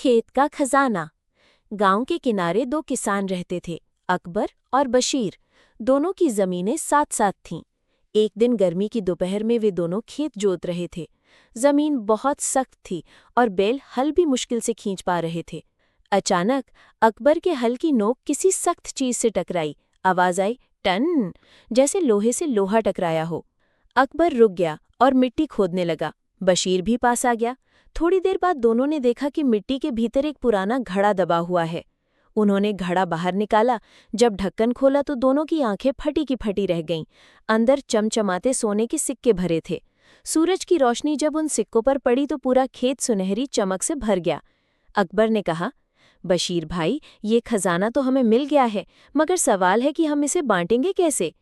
खेत का खजाना। गांव के किनारे दो किसान रहते थे, अकबर और बशीर। दोनों की जमीनें साथ साथ थीं। एक दिन गर्मी की दोपहर में वे दोनों खेत जोत रहे थे। जमीन बहुत सख्त थी और बैल हल भी मुश्किल से खींच पा रहे थे। अचानक अकबर के हल की नोक किसी सख्त चीज से टकराई। आवाज आई, टन, जैसे लोहे से लोहा टकराया हो। अकबर रुक गया और मिट्टी खोदने लगा। बशीर भी पास आ गया। थोड़ी देर बाद दोनों ने देखा कि मिट्टी के भीतर एक पुराना घड़ा दबा हुआ है। उन्होंने घड़ा बाहर निकाला। जब ढक्कन खोला तो दोनों की आंखें फटी की फटी रह गईं। अंदर चमचमाते सोने के सिक्के भरे थे। सूरज की रोशनी जब उन सिक्कों पर पड़ी तो पूरा खेत सुनहरी चमक से भर गया। अकबर ने कहा, बशीर भाई, ये खजाना तो हमें मिल गया है, मगर सवाल है कि हम इसे बांटेंगे कैसे?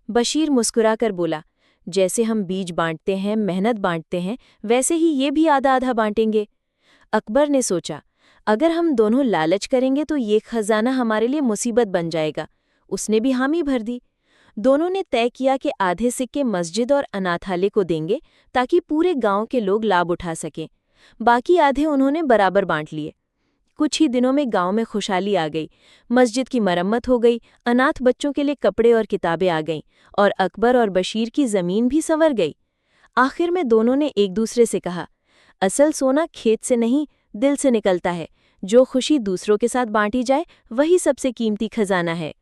बशीर मुस्कुराकर बोला, जैसे हम बीज बांटते हैं, मेहनत बांटते हैं, वैसे ही ये भी आधा आधा बांटेंगे। अकबर ने सोचा, अगर हम दोनों लालच करेंगे तो ये खजाना हमारे लिए मुसीबत बन जाएगा। उसने भी हामी भर दी। दोनों ने तय किया कि आधे सिक्के मस्जिद और अनाथालय को देंगे ताकि पूरे गांव के लोग लाभ उठा सकें। बाकी आधे उन्होंने बराबर बांट लिए। कुछ ही दिनों में गांव में खुशहाली आ गई। मस्जिद की मरम्मत हो गई, अनाथ बच्चों के लिए कपड़े और किताबें आ गईं, और अकबर और बशीर की जमीन भी संवर गई। आखिर में दोनों ने एक दूसरे से कहा, असल सोना खेत से नहीं, दिल से निकलता है। जो खुशी दूसरों के साथ बांटी जाए, वही सबसे कीमती खजाना है।